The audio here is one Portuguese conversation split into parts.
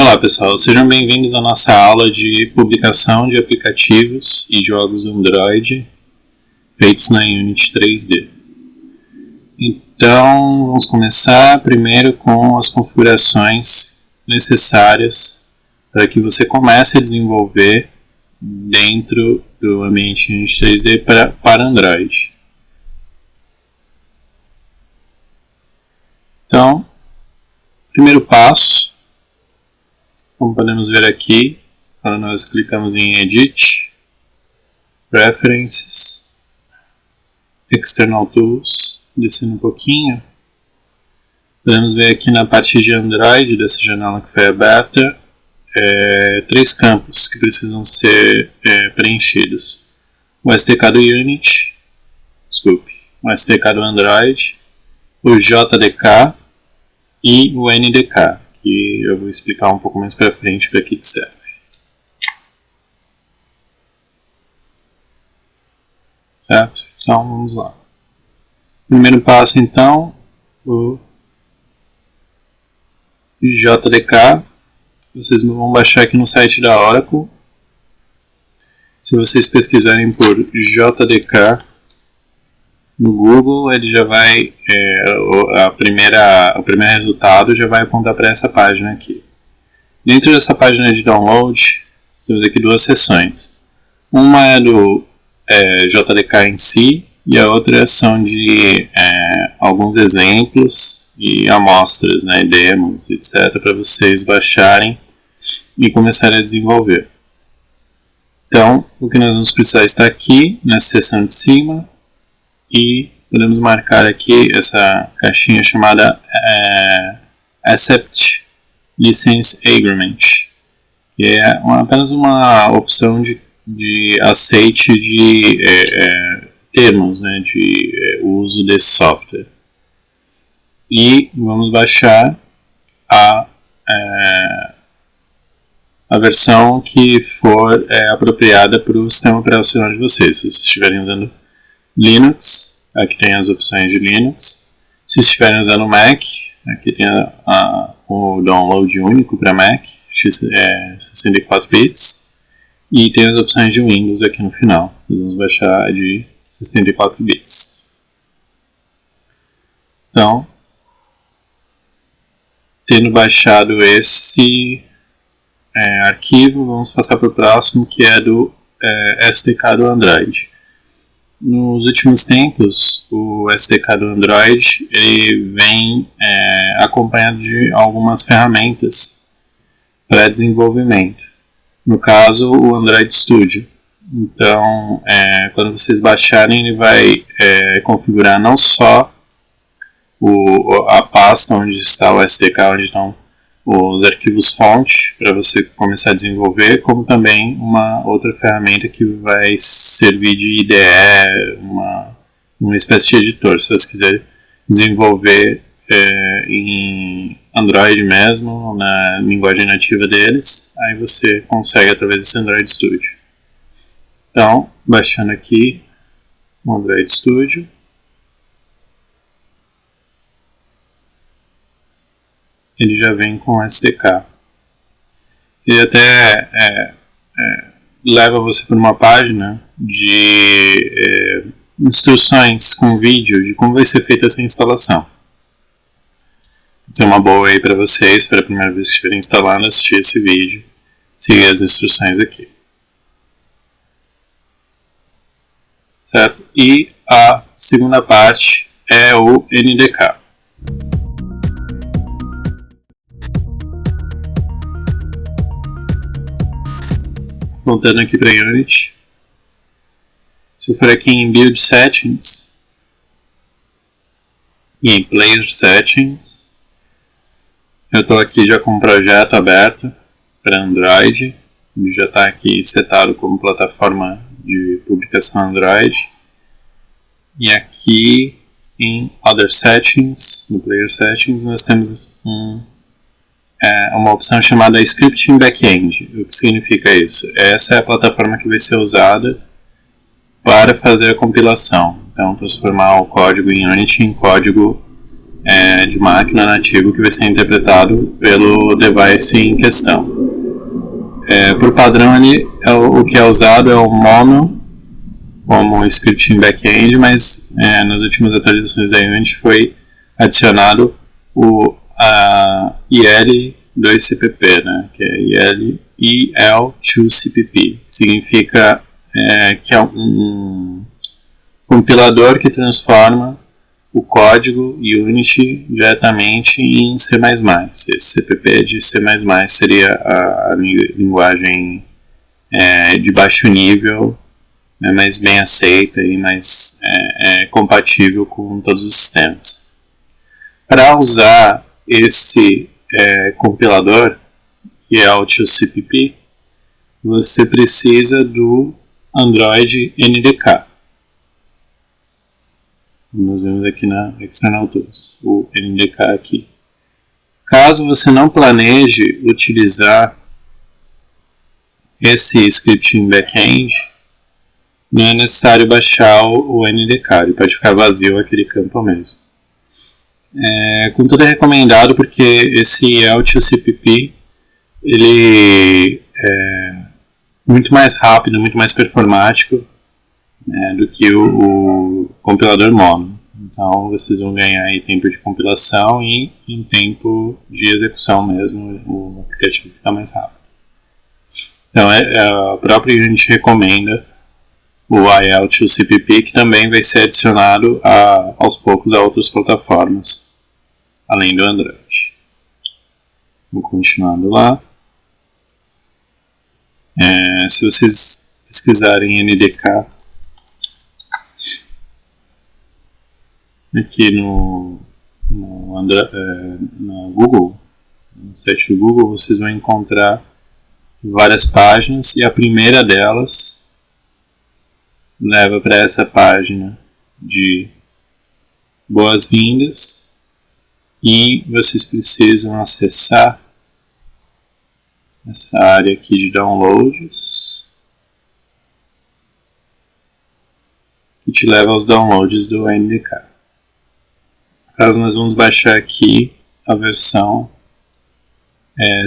Olá pessoal, sejam bem-vindos à nossa aula de publicação de aplicativos e jogos Android feitos na Unity 3D. Então, vamos começar primeiro com as configurações necessárias para que você comece a desenvolver dentro do ambiente Unity 3D para Android. Então, primeiro passo, como podemos ver aqui, quando nós clicamos em Edit, Preferences, External Tools, descendo um pouquinho, podemos ver aqui na parte de Android, dessa janela que foi aberta, três campos que precisam ser preenchidos. O SDK do Unity, o SDK do Android, o JDK e o NDK. Que eu vou explicar um pouco mais para frente para que serve. Certo? Então vamos lá. Primeiro passo então, o JDK. Vocês vão baixar aqui no site da Oracle. Se vocês pesquisarem por JDK no Google, ele já vai, o primeiro resultado já vai apontar para essa página aqui. Dentro dessa página de download, temos aqui duas seções. Uma é do JDK em si, e a outra são de alguns exemplos e amostras, né, demos, etc., para vocês baixarem e começarem a desenvolver. Então, o que nós vamos precisar está aqui, nessa seção de cima, e podemos marcar aqui essa caixinha chamada Accept License Agreement, que é apenas uma opção de aceite de termos, né, de uso desse software. E vamos baixar a versão que for apropriada para o sistema operacional de vocês. Se vocês estiverem usando Linux, aqui tem as opções de Linux. Se estiverem usando Mac, aqui tem o download único para Mac, 64 bits. E tem as opções de Windows aqui no final. Nós vamos baixar de 64 bits. Então, tendo baixado esse arquivo, vamos passar para o próximo, que é do SDK do Android. Nos últimos tempos, o SDK do Android ele vem acompanhado de algumas ferramentas para desenvolvimento. No caso, o Android Studio. Então, quando vocês baixarem, ele vai configurar não só a pasta onde está o SDK, onde estão os arquivos fonte para você começar a desenvolver, como também uma outra ferramenta que vai servir de IDE, uma espécie de editor. Se você quiser desenvolver em Android mesmo, na linguagem nativa deles, aí você consegue através desse Android Studio. Então, baixando aqui o Android Studio. Ele já vem com SDK. Ele até leva você para uma página de instruções com vídeo de como vai ser feita essa instalação. Pode ser uma boa aí para vocês, para a primeira vez que estiverem instalando, assistir esse vídeo, seguir as instruções aqui. Certo? E a segunda parte é o NDK. Voltando aqui para Unity, se eu for aqui em Build Settings e em Player Settings, eu estou aqui já com um projeto aberto para Android, ele já está aqui setado como plataforma de publicação Android, e aqui em Other Settings, no Player Settings, nós temos uma opção chamada Scripting Backend. O que significa isso? Essa é a plataforma que vai ser usada para fazer a compilação. Então, transformar o código em Unity em código de máquina nativo que vai ser interpretado pelo device em questão. Por padrão, o que é usado é o Mono como script em back-end, mas nas últimas atualizações da Unity foi adicionado o IL2CPP, né, que é IL2CPP. Significa que é um compilador que transforma o código Unity diretamente em C++. Esse CPP de C++ seria a linguagem de baixo nível, mas bem aceita e mais compatível com todos os sistemas. Para usar esse compilador, que é o IL2CPP, você precisa do Android NDK. Nós vemos aqui na External Tools, o NDK aqui. Caso você não planeje utilizar esse script em back-end, não é necessário baixar o NDK, ele pode ficar vazio aquele campo mesmo. Contudo, é recomendado porque esse IL2CPP ele é muito mais rápido, muito mais performático do que o compilador Mono. Então vocês vão ganhar aí tempo de compilação e em tempo de execução mesmo, o aplicativo fica mais rápido. Então a própria Unity recomenda o IL2CPP, que também vai ser adicionado aos poucos a outras plataformas, além do Android. Vou continuando lá. Se vocês pesquisarem NDK aqui no Google, no site do Google, vocês vão encontrar várias páginas e a primeira delas leva para essa página de boas-vindas e vocês precisam acessar essa área aqui de downloads que te leva aos downloads do NDK. No caso, nós vamos baixar aqui a versão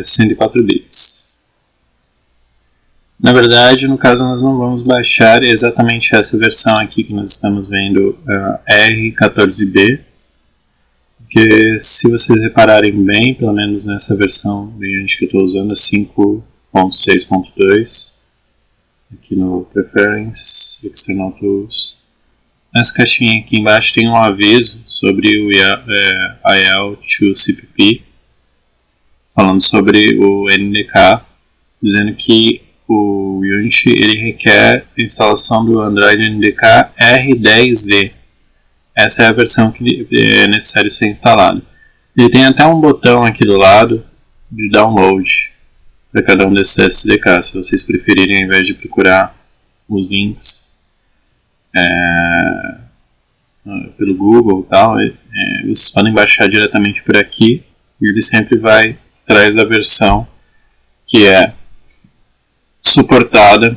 104 bits. Na verdade, no caso, nós não vamos baixar exatamente essa versão aqui que nós estamos vendo, R14B, porque se vocês repararem bem, pelo menos nessa versão Unity que eu estou usando, é 5.6.2, aqui no Preference, External Tools. Nessa caixinha aqui embaixo tem um aviso sobre o IL2CPP, falando sobre o NDK, dizendo que o Unity ele requer a instalação do Android NDK R10Z. Essa é a versão que é necessário ser instalada. Ele tem até um botão aqui do lado de download para cada um desses SDK. Se vocês preferirem, ao invés de procurar os links pelo Google e tal, vocês podem baixar diretamente por aqui e ele sempre vai atrás da versão que é suportada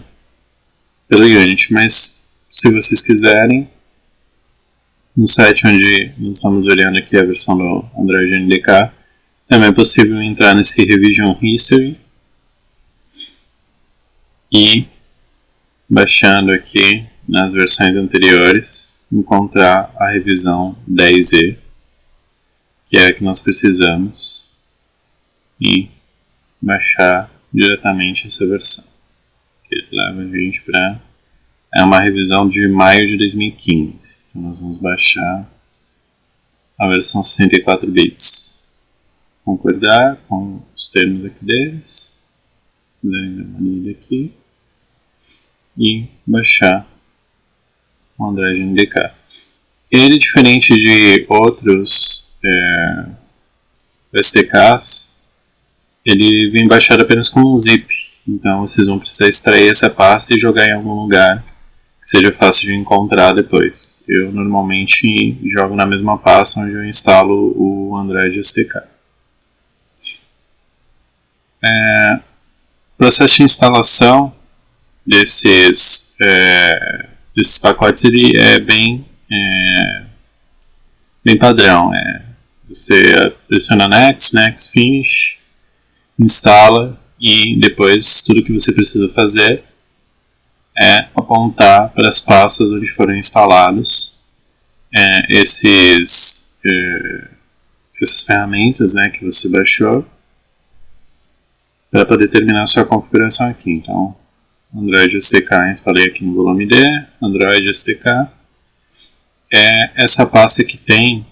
pelo Unity. Mas se vocês quiserem, no site onde nós estamos olhando aqui a versão do Android NDK, também é possível entrar nesse Revision History e, baixando aqui nas versões anteriores, encontrar a revisão 10Z, que é a que nós precisamos, e baixar diretamente essa versão, que leva a gente para uma revisão de maio de 2015. Então nós vamos baixar a versão 64 bits. Concordar com os termos aqui deles, darem uma lida aqui, e baixar o Android NDK. Ele, diferente de outros SDKs, ele vem baixado apenas como um zip. Então vocês vão precisar extrair essa pasta e jogar em algum lugar que seja fácil de encontrar depois. Eu normalmente jogo na mesma pasta onde eu instalo o Android SDK. O processo de instalação desses pacotes ele é bem padrão. Você pressiona Next, Next, Finish, instala e depois tudo que você precisa fazer é apontar para as pastas onde foram instalados essas ferramentas, né, que você baixou para poder terminar a sua configuração aqui. Então, Android SDK instalei aqui no volume D, Android SDK é essa pasta que tem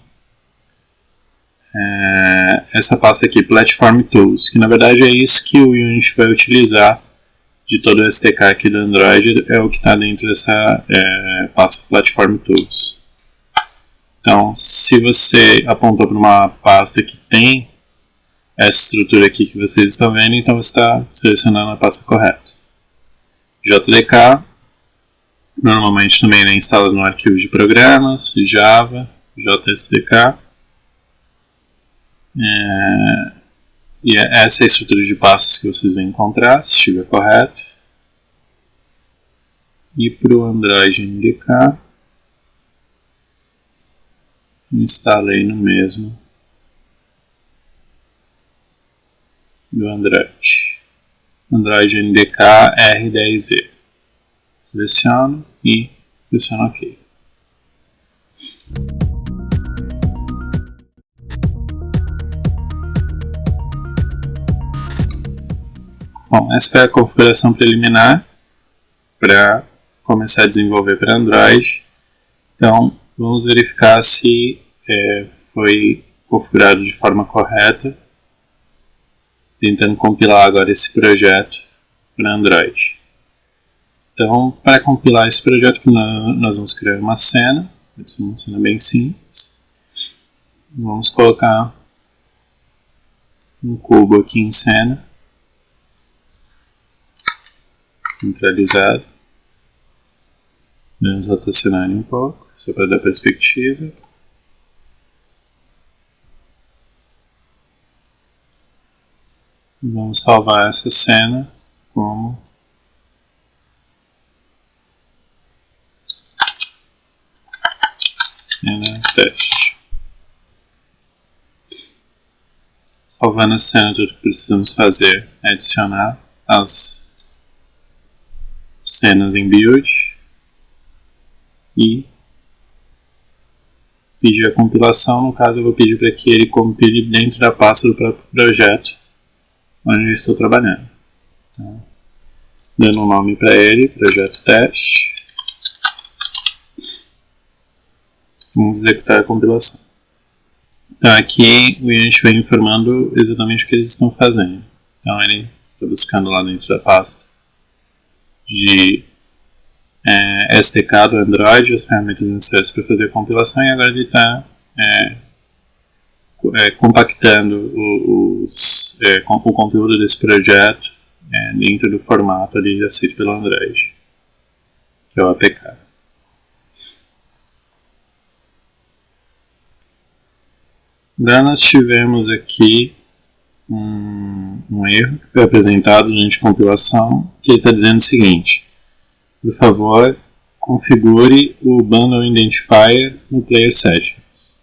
essa pasta aqui, Platform Tools, que na verdade é isso que o Unity vai utilizar de todo o SDK aqui do Android, é o que está dentro dessa pasta Platform Tools. Então, se você apontou para uma pasta que tem essa estrutura aqui que vocês estão vendo, então você está selecionando a pasta correta. JDK, normalmente também é instalado no arquivo de programas, Java, JSDK. E essa é a estrutura de pastas que vocês vão encontrar, se estiver correto. E para o Android NDK, instalei no mesmo do Android. Android NDK R10Z. Seleciono e pressiono OK. Bom, essa foi a configuração preliminar para começar a desenvolver para Android. Então, vamos verificar se foi configurado de forma correta, tentando compilar agora esse projeto para Android. Então, para compilar esse projeto, nós vamos criar uma cena, vai ser uma cena bem simples. Vamos colocar um cubo aqui em cena, centralizado. Vamos rotacionar um pouco, só para dar perspectiva. Vamos salvar essa cena como cena teste. Salvando a cena, tudo que precisamos fazer é adicionar as cenas em build e pedir a compilação. No caso, eu vou pedir para que ele compile dentro da pasta do próprio projeto onde eu estou trabalhando. Então, dando um nome para ele, projeto teste. Vamos executar a compilação. Então aqui o Unity vai informando exatamente o que eles estão fazendo. Então ele está buscando lá dentro da pasta de SDK do Android, as ferramentas necessárias para fazer a compilação, e agora ele está compactando o conteúdo desse projeto dentro do formato ali aceito pelo Android, que é o APK. Daí nós tivemos aqui um erro que foi apresentado durante a compilação, que ele está dizendo o seguinte: por favor, configure o Bundle Identifier no Player Settings.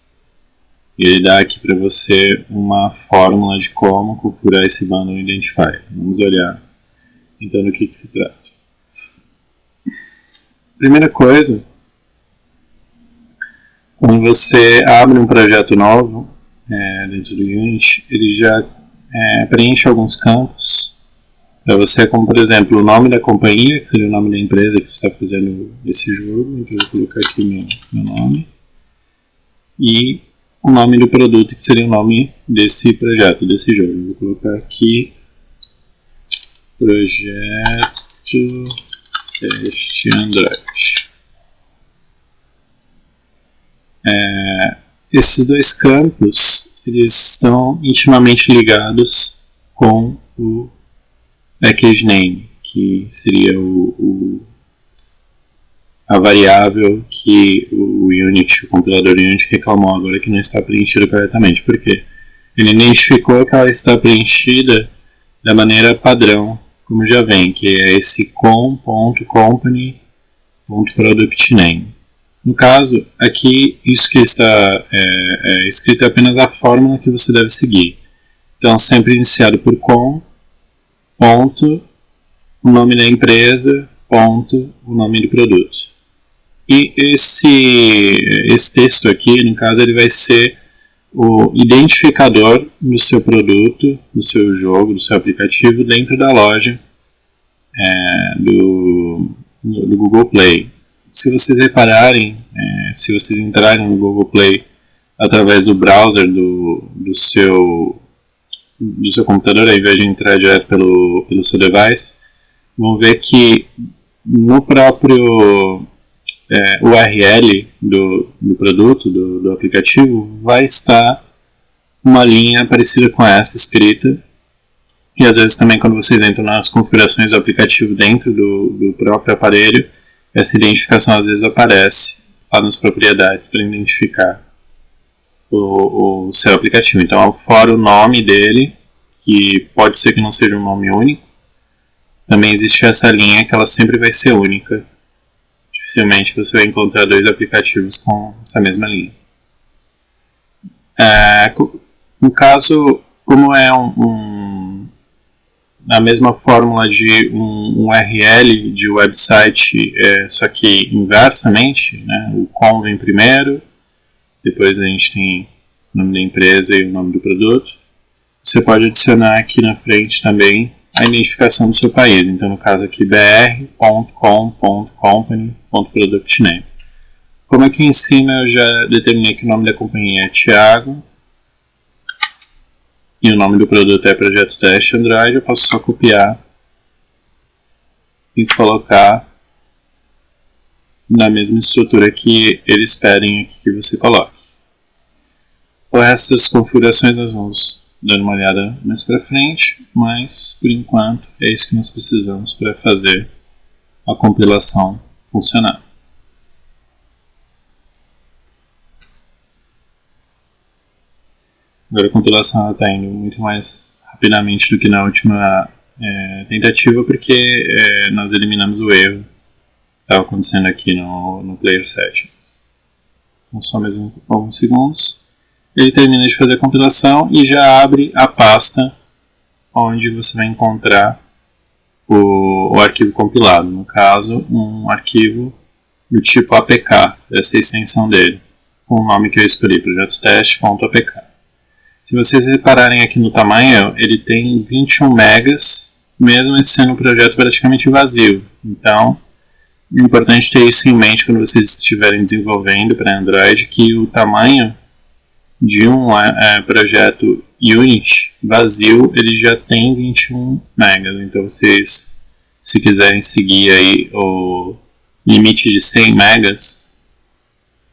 E ele dá aqui para você uma fórmula de como configurar esse Bundle Identifier. Vamos olhar então do que se trata. Primeira coisa, quando você abre um projeto novo dentro do Unity, ele já preenche alguns campos para você, como por exemplo o nome da companhia, que seria o nome da empresa que está fazendo esse jogo. Então eu vou colocar aqui meu nome, e o nome do produto, que seria o nome desse projeto, desse jogo. Eu vou colocar aqui projeto teste Android. Esses dois campos, eles estão intimamente ligados com o package name, que seria a variável que o Unity, o compilador Unity, reclamou agora que não está preenchida corretamente. Por quê? Ele identificou que ela está preenchida da maneira padrão, como já vem, que é esse com.company.productName. No caso, aqui isso que está escrito é apenas a fórmula que você deve seguir. Então, sempre iniciado por com, ponto, o nome da empresa, ponto, o nome do produto. E esse texto aqui, no caso, ele vai ser o identificador do seu produto, do seu jogo, do seu aplicativo dentro da loja do Google Play. Se vocês repararem, se vocês entrarem no Google Play através do browser do seu computador, ao invés de entrar direto pelo seu device, vão ver que no próprio URL do produto, do aplicativo, vai estar uma linha parecida com essa escrita. E às vezes também quando vocês entram nas configurações do aplicativo dentro do próprio aparelho, essa identificação às vezes aparece lá nas propriedades para identificar o seu aplicativo. Então, fora o nome dele, que pode ser que não seja um nome único, também existe essa linha que ela sempre vai ser única. Dificilmente você vai encontrar dois aplicativos com essa mesma linha. No caso, como é a mesma fórmula de um URL de website, só que inversamente, né? O com vem primeiro, depois a gente tem o nome da empresa e o nome do produto. Você pode adicionar aqui na frente também a identificação do seu país. Então, no caso aqui, br.com.company.productname. Como aqui em cima eu já determinei que o nome da companhia é Thiago e o nome do produto é Projeto Teste Android, eu posso só copiar e colocar na mesma estrutura que eles pedem aqui que você coloque. O resto das configurações nós vamos dar uma olhada mais para frente, mas por enquanto é isso que nós precisamos para fazer a compilação funcionar. Agora a compilação está indo muito mais rapidamente do que na última tentativa, porque nós eliminamos o erro que estava acontecendo aqui no Player Settings. Então, só mais alguns segundos. Ele termina de fazer a compilação e já abre a pasta onde você vai encontrar o arquivo compilado. No caso, um arquivo do tipo APK, essa é a extensão dele, com o nome que eu escolhi, projeto-teste.apk. Se vocês repararem aqui no tamanho, ele tem 21 megas, mesmo esse sendo um projeto praticamente vazio. Então, é importante ter isso em mente quando vocês estiverem desenvolvendo para Android, que o tamanho de um projeto Unity vazio, ele já tem 21 megas. Então, vocês, se quiserem seguir aí o limite de 100 megas,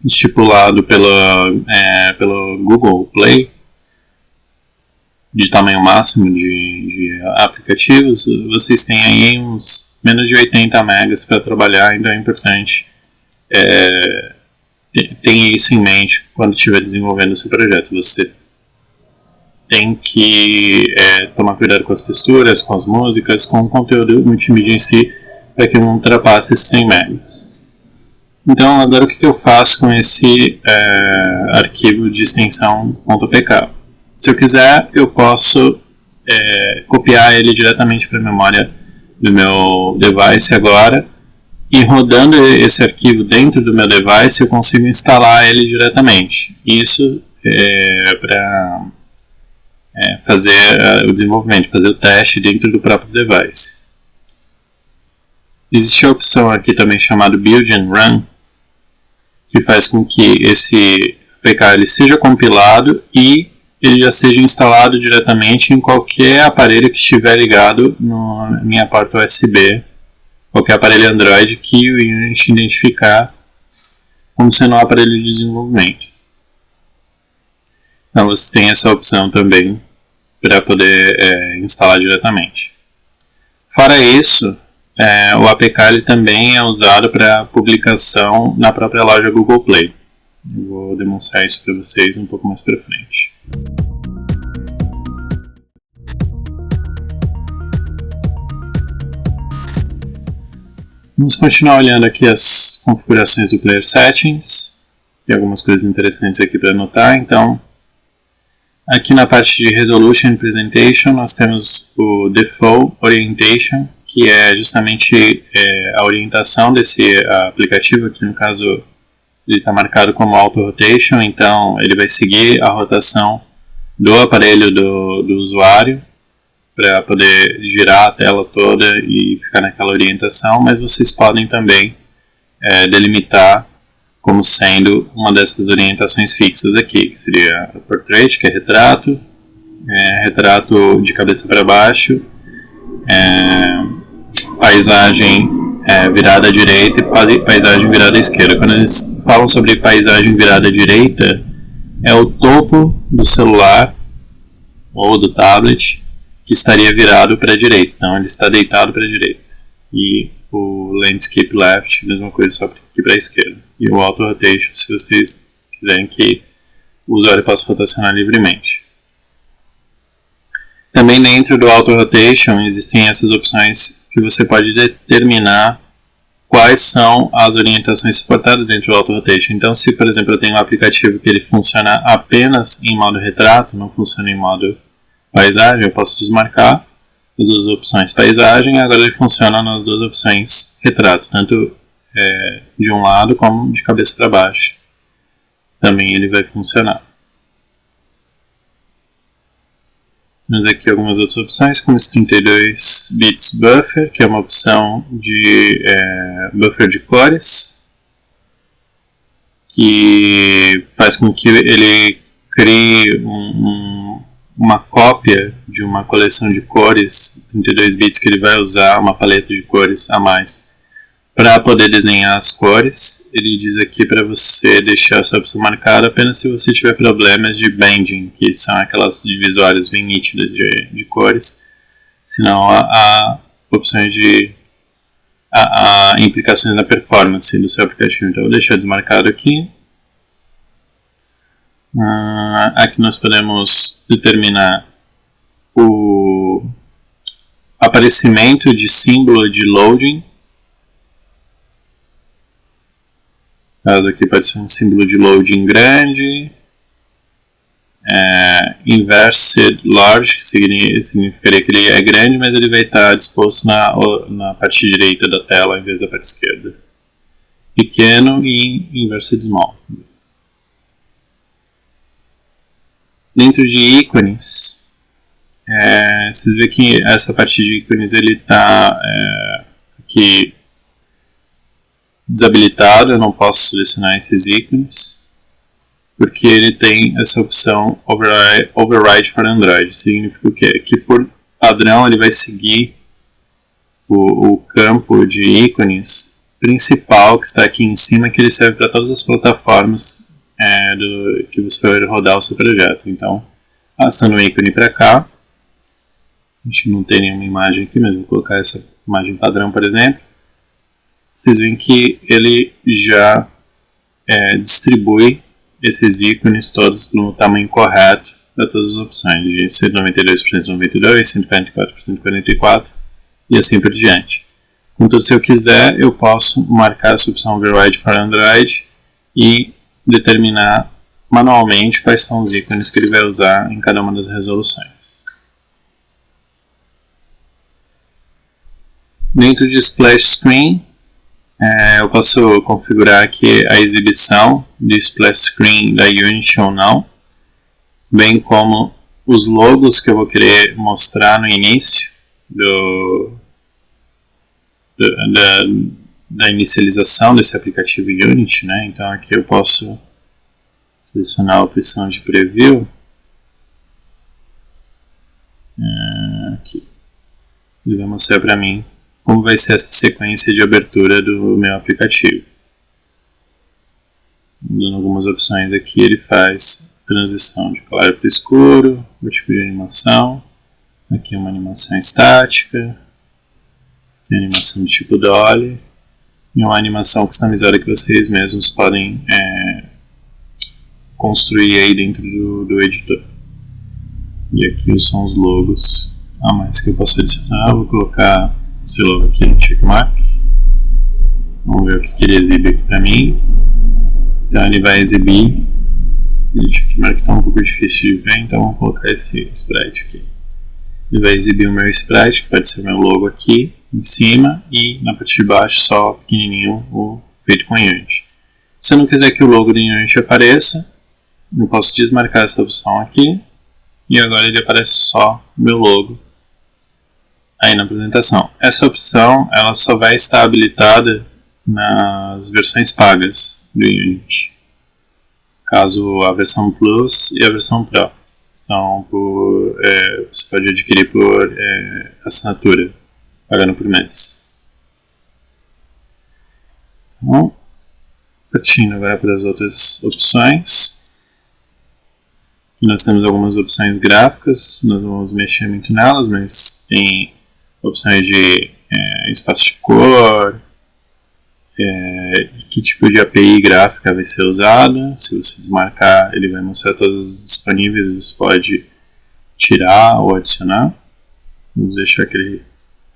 estipulado pelo Google Play, de tamanho máximo de aplicativos, vocês têm aí uns menos de 80 megas para trabalhar, então é importante tenha isso em mente quando estiver desenvolvendo o seu projeto. Você tem que tomar cuidado com as texturas, com as músicas, com o conteúdo multimídia em si, para que não ultrapasse esses 100 megas. Então, agora o que eu faço com esse arquivo de extensão .pk? Se eu quiser, eu posso copiar ele diretamente para a memória do meu device agora, e rodando esse arquivo dentro do meu device, eu consigo instalar ele diretamente. Isso para fazer o desenvolvimento, fazer o teste dentro do próprio device. Existe a opção aqui também chamada Build and Run, que faz com que esse APK ele seja compilado e ele já seja instalado diretamente em qualquer aparelho que estiver ligado na minha porta USB, qualquer aparelho Android que o Unity identificar como sendo um aparelho de desenvolvimento. Então você tem essa opção também para poder instalar diretamente. Fora isso, o APK ele também é usado para publicação na própria loja Google Play. Eu vou demonstrar isso para vocês um pouco mais para frente. Vamos continuar olhando aqui as configurações do Player Settings. Tem algumas coisas interessantes aqui para anotar. Então, aqui na parte de Resolution and Presentation, nós temos o Default Orientation, que é justamente a orientação desse aplicativo. Aqui no caso, ele está marcado como Auto Rotation, então ele vai seguir a rotação do aparelho do usuário para poder girar a tela toda e ficar naquela orientação, mas vocês podem também delimitar como sendo uma dessas orientações fixas aqui, que seria o Portrait, que é retrato, retrato de cabeça para baixo, paisagem virada à direita e paisagem virada à esquerda. Quando eles falam sobre paisagem virada à direita, é o topo do celular ou do tablet que estaria virado para a direita, então ele está deitado para a direita. E o Landscape Left, mesma coisa, só aqui para a esquerda. E o Auto Rotation, se vocês quiserem que o usuário possa rotacionar livremente. Também dentro do Auto Rotation existem essas opções que você pode determinar quais são as orientações suportadas dentro do Auto Rotation. Então, se por exemplo eu tenho um aplicativo que ele funciona apenas em modo retrato, não funciona em modo paisagem, eu posso desmarcar as duas opções paisagem, agora ele funciona nas duas opções retrato, tanto de um lado como de cabeça para baixo. Também ele vai funcionar. Temos aqui algumas outras opções, como esse 32 bits buffer, que é uma opção de buffer de cores, que faz com que ele crie uma cópia de uma coleção de cores, 32 bits, que ele vai usar uma paleta de cores a mais para poder desenhar as cores. Ele diz aqui para você deixar a sua opção marcada apenas se você tiver problemas de banding, que são aquelas divisórias bem nítidas de cores, senão há opções de implicações na performance do seu aplicativo. Então eu vou deixar desmarcado aqui. Aqui nós podemos determinar o aparecimento de símbolo de loading. Caso aqui pode ser um símbolo de loading grande, inversed large, que significaria que ele é grande, mas ele vai estar disposto na parte direita da tela em vez da parte esquerda. Pequeno e inversed small. Dentro de ícones, vocês veem que essa parte de ícones ele está aqui desabilitado, eu não posso selecionar esses ícones, porque ele tem essa opção Override for Android. Significa o quê? Que por padrão ele vai seguir o campo de ícones principal que está aqui em cima, que ele serve para todas as plataformas que você vai rodar o seu projeto. Então, passando o ícone para cá, a gente não tem nenhuma imagem aqui, mas vou colocar essa imagem padrão, por exemplo. Vocês veem que ele já distribui esses ícones todos no tamanho correto para todas as opções, de 192% 92, 144% 44 e assim por diante. Contudo, se eu quiser, eu posso marcar essa opção Override for Android e determinar manualmente quais são os ícones que ele vai usar em cada uma das resoluções. Dentro de Splash Screen, eu posso configurar aqui a exibição de Splash Screen da Unity ou não, bem como os logos que eu vou querer mostrar no início da inicialização desse aplicativo Unity, né? Então aqui eu posso selecionar a opção de Preview. Aqui. Ele vai mostrar para mim como vai ser essa sequência de abertura do meu aplicativo. Dando algumas opções aqui, ele faz transição de claro para escuro, o tipo de animação. Aqui é uma animação estática, aqui é animação de tipo dolly, e uma animação customizada que vocês mesmos podem construir aí dentro do editor. E aqui são os logos a mais que eu posso adicionar. Eu vou colocar esse logo aqui no checkmark. Vamos ver o que ele exibe aqui para mim. Então ele vai exibir. Deixa eu aqui que está um pouco difícil de ver, então vou colocar esse sprite aqui. Ele vai exibir o meu sprite, que pode ser o meu logo aqui em cima, e na parte de baixo só pequenininho o feito com Unity. Se eu não quiser que o logo do Unity apareça, eu posso desmarcar essa opção aqui, e agora ele aparece só o meu logo aí na apresentação. Essa opção ela só vai estar habilitada nas versões pagas do Unity. Caso a versão Plus e a versão Pro são você pode adquirir por assinatura, pagando por mês. Então, partindo agora para as outras opções. Nós temos algumas opções gráficas, nós não vamos mexer muito nelas, mas tem opções de espaço de cor, que tipo de API gráfica vai ser usada. Se você desmarcar, ele vai mostrar todas as disponíveis e você pode tirar ou adicionar. Vamos deixar que ele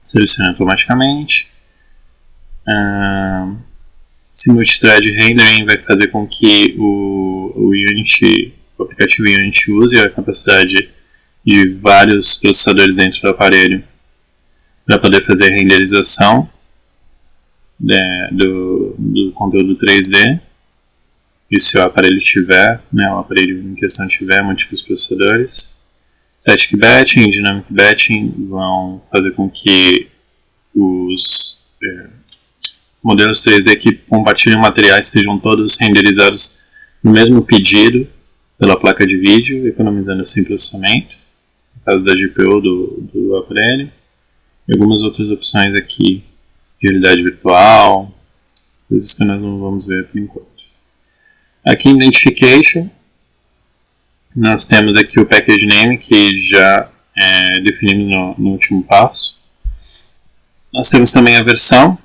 selecione automaticamente. Esse multithread rendering vai fazer com que o aplicativo Unity use a capacidade de vários processadores dentro do aparelho para poder fazer a renderização do conteúdo 3D. E se o aparelho tiver, o aparelho em questão tiver múltiplos processadores. Static Batching e Dynamic Batching vão fazer com que os modelos 3D que compartilham materiais sejam todos renderizados no mesmo pedido pela placa de vídeo, economizando assim processamento, no caso da GPU do aparelho. E algumas outras opções aqui de realidade virtual, coisas que nós não vamos ver por enquanto. Aqui em Identification, nós temos aqui o Package Name, que já definimos no último passo. Nós temos também a versão,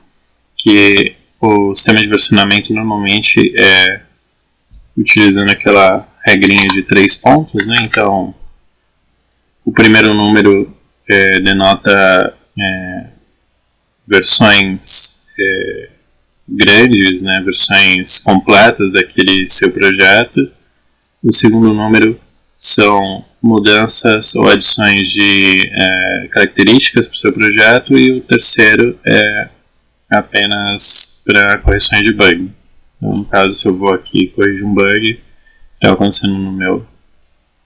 que o sistema de versionamento normalmente é utilizando aquela regrinha de 3 pontos, né? Então, o primeiro número denota versões grandes, né? Versões completas daquele seu projeto. O segundo número são mudanças ou adições de características para o seu projeto, e o terceiro é apenas para correções de bug. Então, no caso, se eu vou aqui corrigir um bug que está acontecendo no meu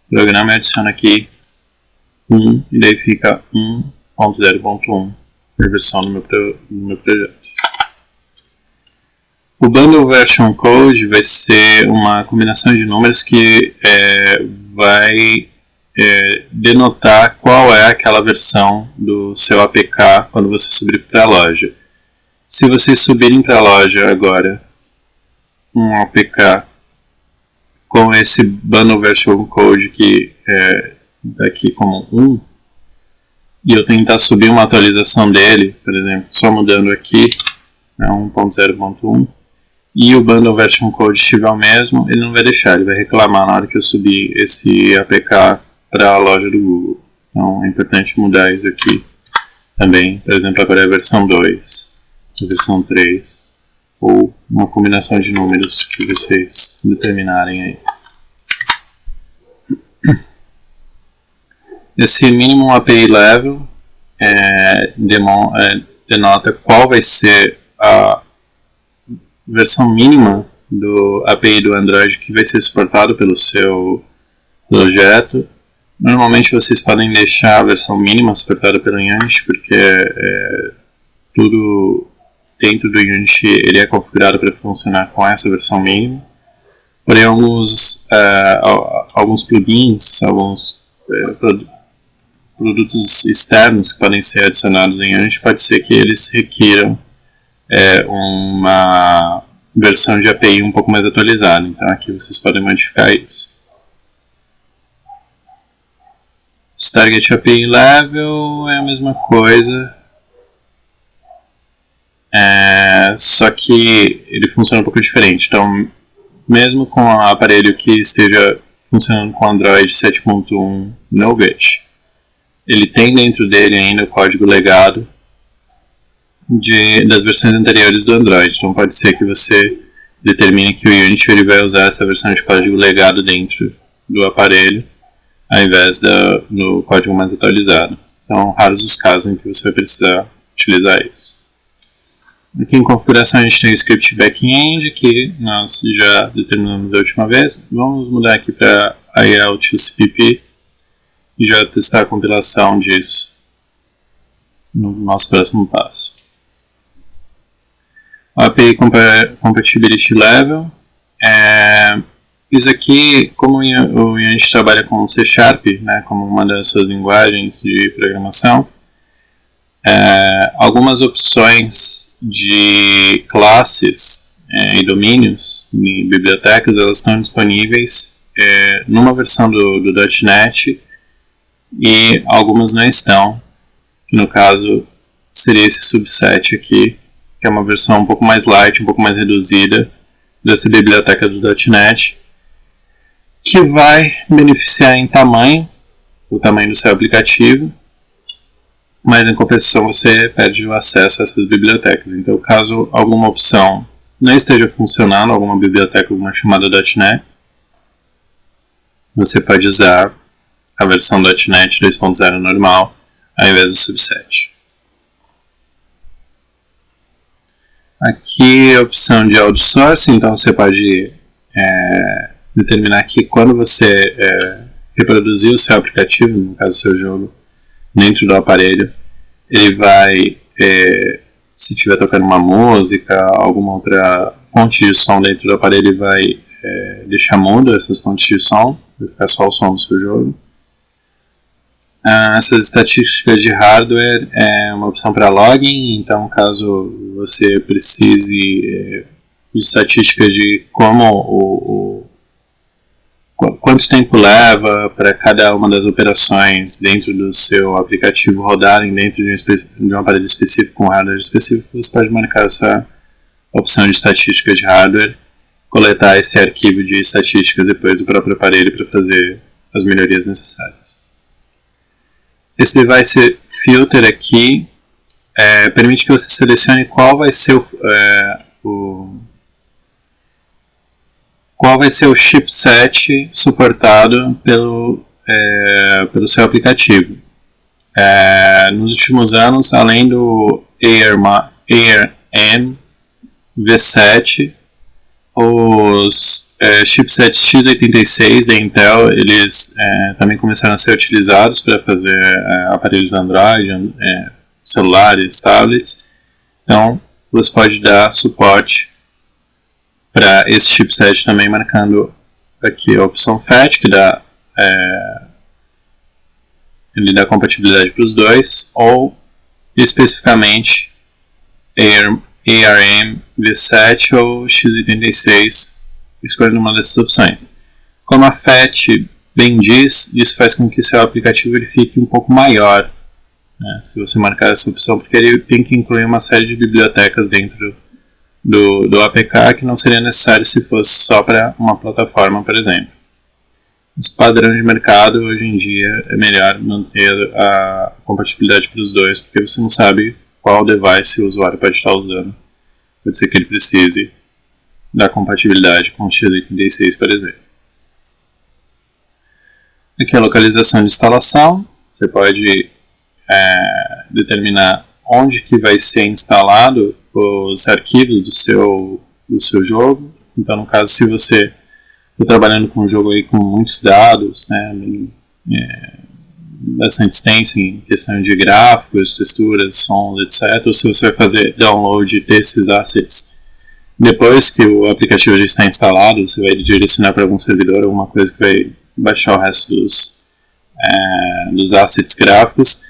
programa, eu adiciono aqui 1 e daí fica 1.0.1 a versão do meu projeto. O Bundle Version Code vai ser uma combinação de números que vai denotar qual é aquela versão do seu APK quando você subir para a loja. Se vocês subirem para a loja agora um APK com esse Bundle Version Code que está aqui como 1, e eu tentar subir uma atualização dele, por exemplo, só mudando aqui 1.0.1, e o Bundle Version Code estiver o mesmo, ele não vai deixar, ele vai reclamar na hora que eu subir esse APK para a loja do Google. Então é importante mudar isso aqui também. Por exemplo, agora é a versão 2, a versão 3, ou uma combinação de números que vocês determinarem aí. Esse Minimum API Level denota qual vai ser a versão mínima do API do Android que vai ser suportado pelo seu projeto. Normalmente vocês podem deixar a versão mínima suportada pelo Unity, porque tudo dentro do Unity ele é configurado para funcionar com essa versão mínima. Porém, alguns plugins, alguns produtos externos que podem ser adicionados em Unity, pode ser que eles requiram uma versão de API um pouco mais atualizada. Então aqui vocês podem modificar isso. Target API Level é a mesma coisa, só que ele funciona um pouco diferente. Então, mesmo com o aparelho que esteja funcionando com Android 7.1 Nougat, ele tem dentro dele ainda o código legado das versões anteriores do Android. Então pode ser que você determine que o Unity ele vai usar essa versão de código legado dentro do aparelho, ao invés do código mais atualizado. São raros os casos em que você vai precisar utilizar isso. Aqui em configuração a gente tem o script backend, que nós já determinamos a última vez. Vamos mudar aqui para IL to CPP e já testar a compilação disso no nosso próximo passo. O API Compatibility Level. Isso aqui, como o Unity trabalha com C#, né, como uma das suas linguagens de programação, algumas opções de classes e domínios em bibliotecas elas estão disponíveis numa versão do .NET e algumas não estão, que no caso seria esse subset aqui, que é uma versão um pouco mais light, um pouco mais reduzida dessa biblioteca do .NET, que vai beneficiar em tamanho, o tamanho do seu aplicativo, mas em compensação você perde o acesso a essas bibliotecas. Então, caso alguma opção não esteja funcionando, alguma biblioteca, alguma chamada .NET, você pode usar a versão .NET 2.0 normal, ao invés do subset. Aqui a opção de outsourcing, então você pode determinar que quando você reproduzir o seu aplicativo, no caso do seu jogo, dentro do aparelho, ele vai, se estiver tocando uma música, alguma outra fonte de som dentro do aparelho, ele vai deixar mudo essas fontes de som, vai ficar só o som do seu jogo. Essas estatísticas de hardware é uma opção para login, então caso você precise de estatísticas de como quanto tempo leva para cada uma das operações dentro do seu aplicativo rodarem dentro de um aparelho específico com hardware específico, você pode marcar essa opção de estatística de hardware, coletar esse arquivo de estatísticas depois do próprio aparelho para fazer as melhorias necessárias. Esse device filter aqui permite que você selecione qual vai ser o chipset suportado pelo seu aplicativo. Nos últimos anos, além do ARM V7, os chipsets x86 da Intel, eles também começaram a ser utilizados para fazer aparelhos Android, celulares, tablets. Então, você pode dar suporte para esse chipset também, marcando aqui a opção FAT, que ele dá compatibilidade para os dois, ou especificamente ARM V7 ou x86, escolhendo uma dessas opções. Como a FAT bem diz, isso faz com que seu aplicativo ele fique um pouco maior, né, se você marcar essa opção, porque ele tem que incluir uma série de bibliotecas dentro do APK que não seria necessário se fosse só para uma plataforma, por exemplo. Os padrões de mercado, hoje em dia, é melhor manter a compatibilidade para os dois, porque você não sabe qual device o usuário pode estar usando. Pode ser que ele precise da compatibilidade com o x86, por exemplo. Aqui a localização de instalação. Você pode determinar onde que vai ser instalado os arquivos do seu jogo. Então, no caso, se você está trabalhando com um jogo aí com muitos dados, né, bastante extenso em questão de gráficos, texturas, sons, etc., ou se você vai fazer download desses assets depois que o aplicativo já está instalado, você vai direcionar para algum servidor, alguma coisa que vai baixar o resto dos assets gráficos,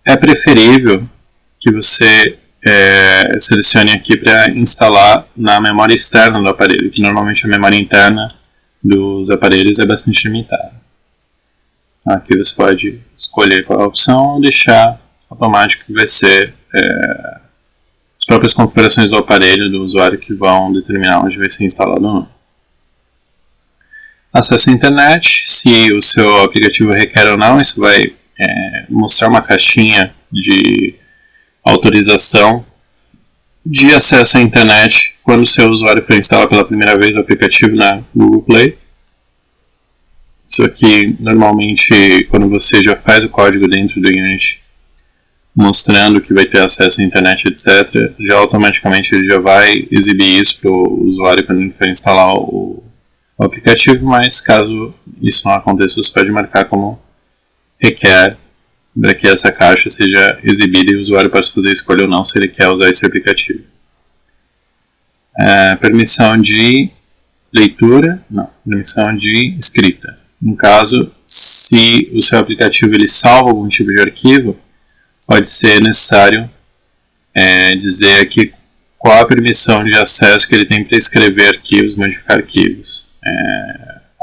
é preferível que você selecione aqui para instalar na memória externa do aparelho, que normalmente a memória interna dos aparelhos é bastante limitada. Aqui você pode escolher qual é a opção ou deixar automático, que vai ser as próprias configurações do aparelho do usuário que vão determinar onde vai ser instalado ou não. Acesso à internet, se o seu aplicativo requer ou não, isso vai mostrar uma caixinha de autorização de acesso à internet quando o seu usuário for instalar pela primeira vez o aplicativo na Google Play. Isso aqui, normalmente, quando você já faz o código dentro do Unity, mostrando que vai ter acesso à internet, etc., já automaticamente ele já vai exibir isso para o usuário quando ele for instalar o aplicativo, mas caso isso não aconteça, você pode marcar como requer para que essa caixa seja exibida e o usuário possa fazer a escolha ou não se ele quer usar esse aplicativo. Permissão de leitura, não, permissão de escrita. No caso, se o seu aplicativo ele salva algum tipo de arquivo, pode ser necessário dizer aqui qual a permissão de acesso que ele tem para escrever arquivos, modificar arquivos.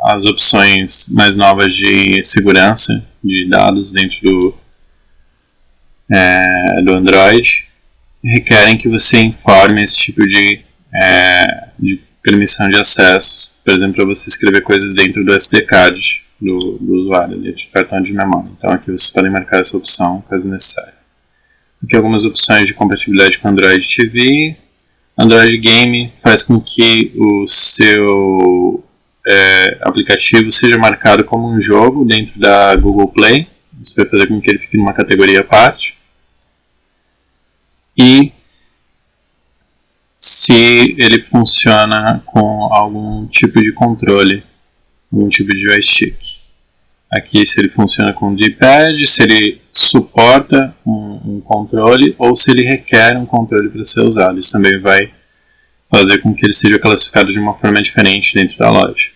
As opções mais novas de segurança de dados dentro do Android requerem que você informe esse tipo de permissão de acesso, por exemplo, para você escrever coisas dentro do SD card do usuário, dentro do cartão de memória. Então aqui vocês podem marcar essa opção caso necessário. Aqui algumas opções de compatibilidade com Android TV. Android Game faz com que o seu aplicativo seja marcado como um jogo dentro da Google Play. Isso vai fazer com que ele fique numa categoria à parte. E se ele funciona com algum tipo de controle, algum tipo de joystick. Aqui se ele funciona com D-pad, se ele suporta um controle ou se ele requer um controle para ser usado. Isso também vai fazer com que ele seja classificado de uma forma diferente dentro da loja.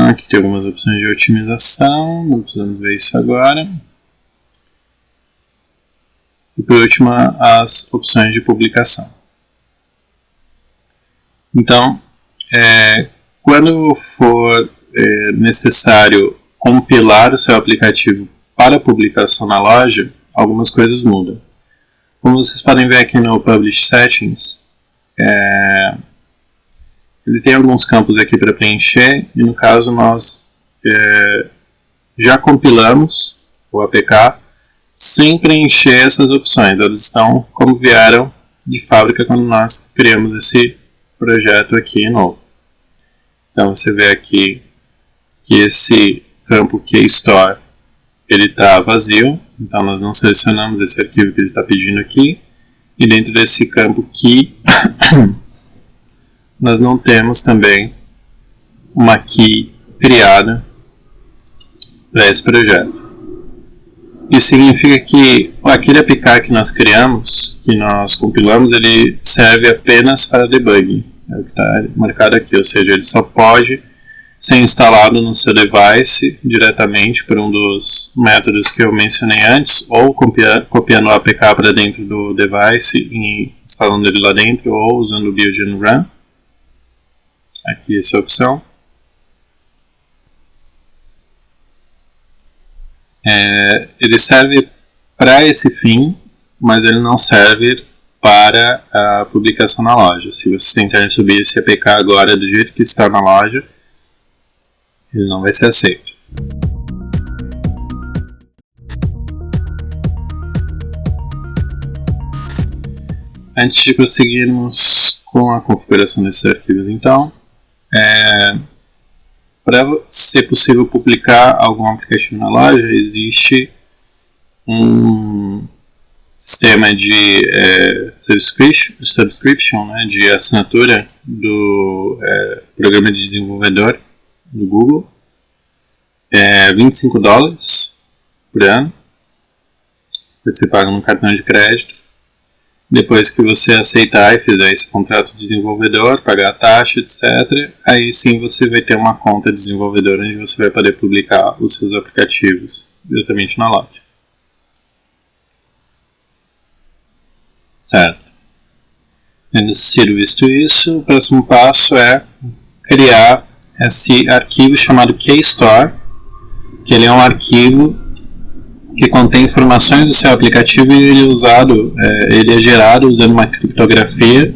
Aqui tem algumas opções de otimização, não precisamos ver isso agora. E por último, as opções de publicação. Então, quando for necessário compilar o seu aplicativo para publicação na loja, algumas coisas mudam. Como vocês podem ver aqui no Publish Settings, ele tem alguns campos aqui para preencher, e no caso nós já compilamos o APK sem preencher essas opções. Elas estão como vieram de fábrica quando nós criamos esse projeto aqui novo. Então você vê aqui que esse campo KeyStore ele está vazio, então nós não selecionamos esse arquivo que ele está pedindo aqui, e dentro desse campo Key nós não temos também uma key criada para esse projeto. Isso significa que aquele APK que nós criamos, que nós compilamos, ele serve apenas para debugging. É o que está marcado aqui, ou seja, ele só pode ser instalado no seu device diretamente por um dos métodos que eu mencionei antes, ou copiando o APK para dentro do device e instalando ele lá dentro, ou usando o build and run. Aqui essa é a opção. Ele serve para esse fim, mas ele não serve para a publicação na loja. Se vocês tentarem subir esse APK agora do jeito que está na loja, ele não vai ser aceito. Antes de prosseguirmos com a configuração desses arquivos, então, para ser possível publicar algum aplicativo na loja, existe um sistema de subscription, né, de assinatura do programa de desenvolvedor do Google. $25 por ano. Você paga no cartão de crédito. Depois que você aceitar e fizer esse contrato de desenvolvedor, pagar a taxa, etc., aí sim você vai ter uma conta de desenvolvedor onde você vai poder publicar os seus aplicativos diretamente na loja. Certo. Tendo sido visto isso, o próximo passo é criar esse arquivo chamado KeyStore, que ele é um arquivo que contém informações do seu aplicativo e ele é gerado usando uma criptografia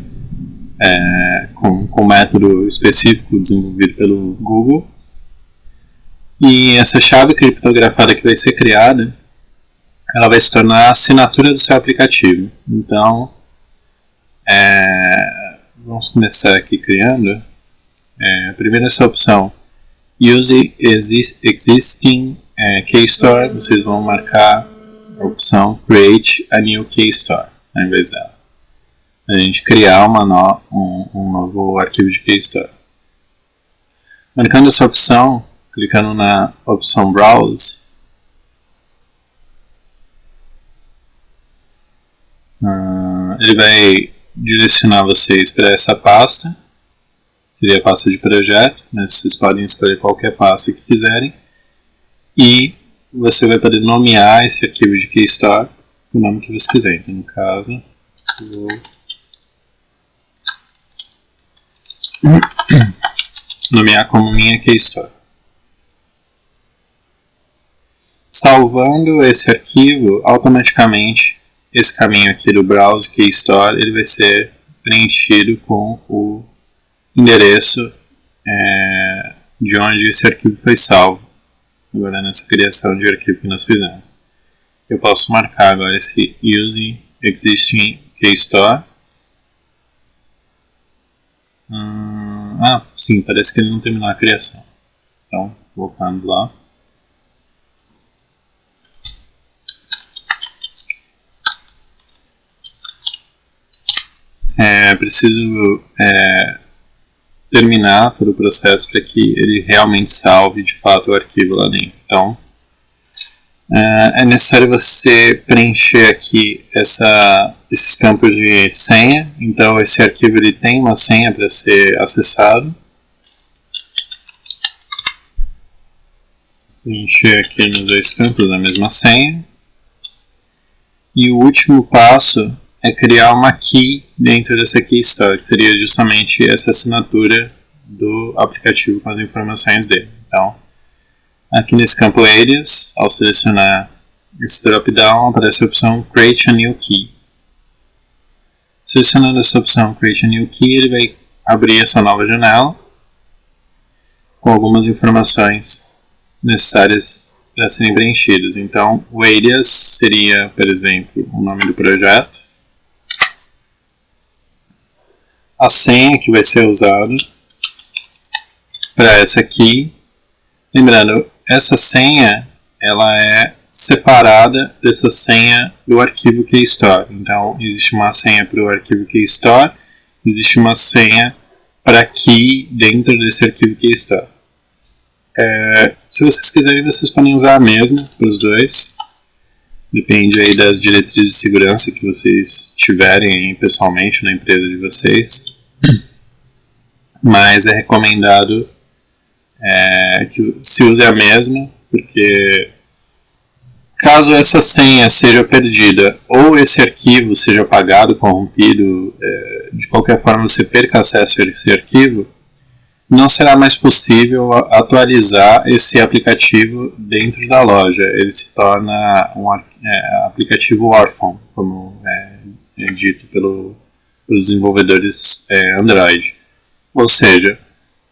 com um método específico desenvolvido pelo Google. E essa chave criptografada que vai ser criada, ela vai se tornar a assinatura do seu aplicativo. Então, vamos começar aqui criando. Primeiro essa opção, Use Existing Keystore, vocês vão marcar a opção Create a New Keystore, ao invés dela. A gente criar um novo arquivo de Keystore. Marcando essa opção, clicando na opção Browse, ele vai direcionar vocês para essa pasta, seria a pasta de projeto, mas vocês podem escolher qualquer pasta que quiserem, e você vai poder nomear esse arquivo de Keystore com o nome que você quiser. Então, no caso, vou nomear como minha Keystore. Salvando esse arquivo, automaticamente esse caminho aqui do Browse Keystore ele vai ser preenchido com o endereço de onde esse arquivo foi salvo. Agora nessa criação de arquivo que nós fizemos. Eu posso marcar agora esse Use Existing Keystore. Sim, parece que ele não terminou a criação. Então, voltando lá. Preciso terminar todo o processo para que ele realmente salve de fato o arquivo lá dentro. Então, é necessário você preencher aqui esses campos de senha. Então, esse arquivo ele tem uma senha para ser acessado. Preencher aqui nos dois campos a mesma senha. E o último passo é criar uma key dentro dessa Keystore, que seria justamente essa assinatura do aplicativo com as informações dele. Então, aqui nesse campo Areas, ao selecionar esse drop-down, aparece a opção Create a New Key. Selecionando essa opção Create a New Key, ele vai abrir essa nova janela com algumas informações necessárias para serem preenchidas. Então, o Areas seria, por exemplo, o nome do projeto, a senha que vai ser usada para essa aqui. Lembrando, essa senha ela é separada dessa senha do arquivo Keystore. Então, existe uma senha para o arquivo Keystore, existe uma senha para key dentro desse arquivo Keystore. Se vocês quiserem, vocês podem usar a mesma para os dois. Depende aí das diretrizes de segurança que vocês tiverem pessoalmente na empresa de vocês. Mas é recomendado que se use a mesma, porque caso essa senha seja perdida ou esse arquivo seja apagado, corrompido, de qualquer forma você perca acesso a esse arquivo, não será mais possível atualizar esse aplicativo dentro da loja. Ele se torna um aplicativo órfão, como é dito pelos desenvolvedores Android. Ou seja,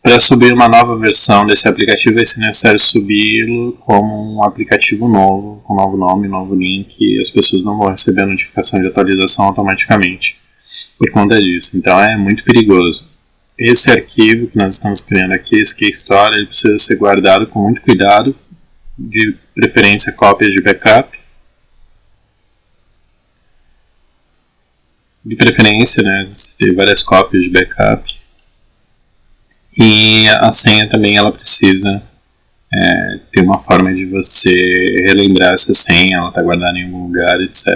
para subir uma nova versão desse aplicativo vai ser necessário subi-lo como um aplicativo novo, com novo nome, novo link, e as pessoas não vão receber a notificação de atualização automaticamente por conta disso. Então é muito perigoso. Esse arquivo que nós estamos criando aqui, esse Keystore, ele precisa ser guardado com muito cuidado, de preferência cópias de backup. De preferência, né, ter várias cópias de backup. E a senha também ela precisa ter uma forma de você relembrar essa senha, ela está guardada em algum lugar, etc.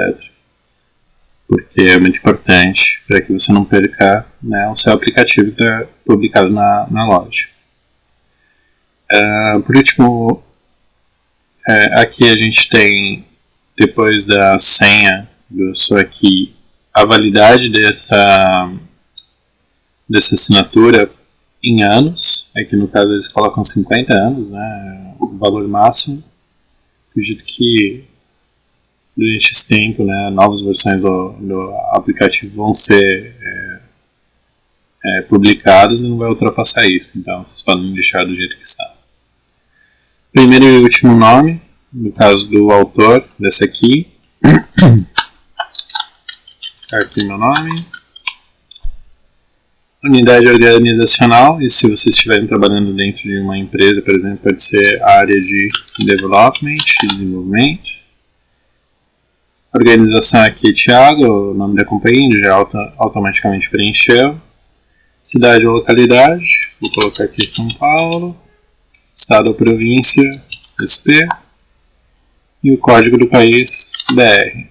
Porque é muito importante para que você não perca, né, o seu aplicativo que está publicado na loja. Por último, aqui a gente tem, depois da senha do sua key, a validade dessa assinatura em anos. Aqui no caso eles colocam 50 anos, né, o valor máximo. Acredito que durante esse tempo, né, novas versões do aplicativo vão ser publicadas e não vai ultrapassar isso. Então vocês podem deixar do jeito que está. Primeiro e último nome, no caso do autor desse aqui, aqui meu nome, unidade organizacional, e se vocês estiverem trabalhando dentro de uma empresa, por exemplo, pode ser a área de development, desenvolvimento. Organização aqui, Thiago, o nome da companhia, já automaticamente preencheu. Cidade ou localidade, vou colocar aqui São Paulo. Estado ou província, SP. E o código do país, BR.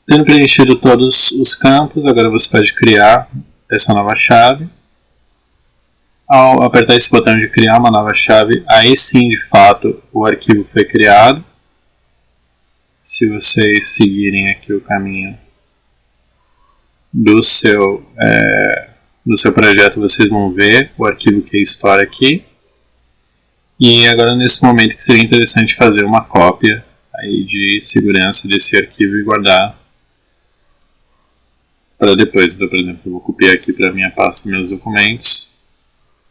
Tendo preenchido todos os campos, agora você pode criar essa nova chave. Ao apertar esse botão de criar uma nova chave, aí sim, de fato, o arquivo foi criado. Se vocês seguirem aqui o caminho do seu projeto, vocês vão ver o arquivo KStore aqui. E agora, nesse momento, que seria interessante fazer uma cópia aí de segurança desse arquivo e guardar para depois. Então, por exemplo, eu vou copiar aqui para a minha pasta meus documentos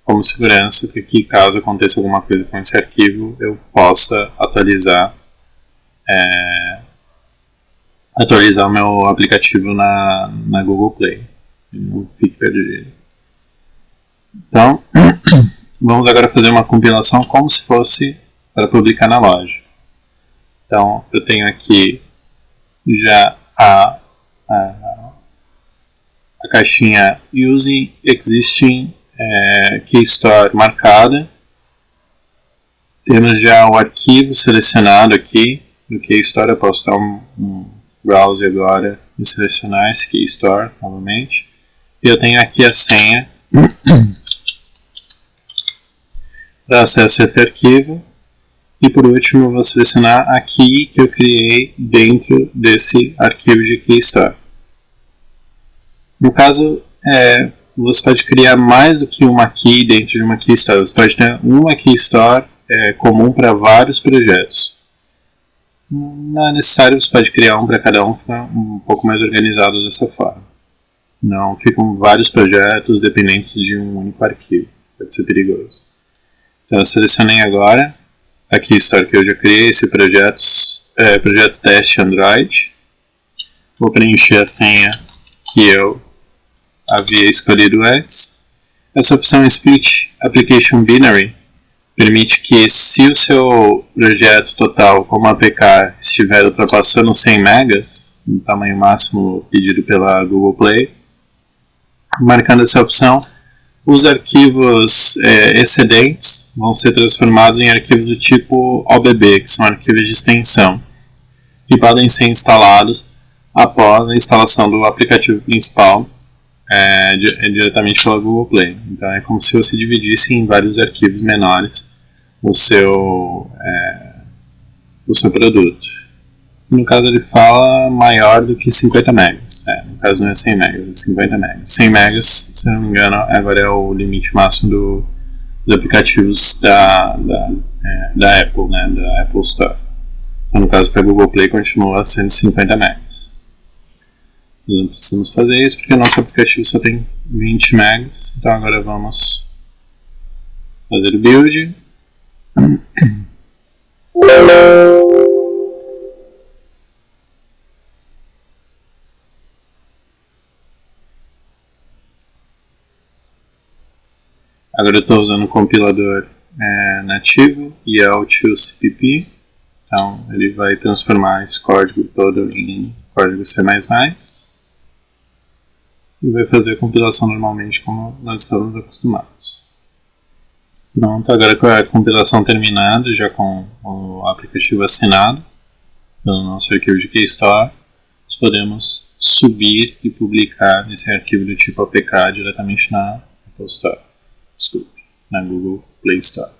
como segurança, para que caso aconteça alguma coisa com esse arquivo, eu possa atualizar o meu aplicativo na Google Play. Não fique perdido. Então, vamos agora fazer uma compilação como se fosse para publicar na loja. Então, eu tenho aqui já a caixinha Using Existing KStore marcada. Temos já o arquivo selecionado aqui no KStore. Eu posso dar um browse agora e selecionar esse KStore novamente. E eu tenho aqui a senha para acesso a esse arquivo. E por último eu vou selecionar a key que eu criei dentro desse arquivo de KStore. No caso, você pode criar mais do que uma key dentro de uma KStore. Você pode ter uma KStore comum para vários projetos. Não é necessário, você pode criar um para cada um, ficar um pouco mais organizado dessa forma. Não ficam vários projetos dependentes de um único arquivo. Pode ser perigoso. Então eu selecionei agora a KStore que eu já criei, esse projeto teste Android. Vou preencher a senha que eu havia escolhido antes. Essa opção Split Application Binary permite que, se o seu projeto total como APK estiver ultrapassando 100 megas, no tamanho máximo pedido pela Google Play, marcando essa opção, os arquivos excedentes vão ser transformados em arquivos do tipo OBB, que são arquivos de extensão, que podem ser instalados após a instalação do aplicativo principal diretamente pela Google Play. Então é como se você dividisse em vários arquivos menores o seu produto. No caso ele fala maior do que 50 megas. No caso não é 100 megas, é 50 megas. 100 megas, se não me engano, agora é o limite máximo dos aplicativos da Apple, né, da Apple Store. Então, no caso para a Google Play continua a 150 megas. Nós não precisamos fazer isso porque o nosso aplicativo só tem 20 megas. Então agora vamos fazer o build. Agora eu estou usando o compilador nativo EL2CPP. Então ele vai transformar esse código todo em código C++. E vai fazer a compilação normalmente como nós estamos acostumados. Pronto, agora com a compilação terminada, já com o aplicativo assinado pelo nosso arquivo de KStore, nós podemos subir e publicar esse arquivo do tipo APK diretamente na Apple Store. Desculpe, na Google Play Store.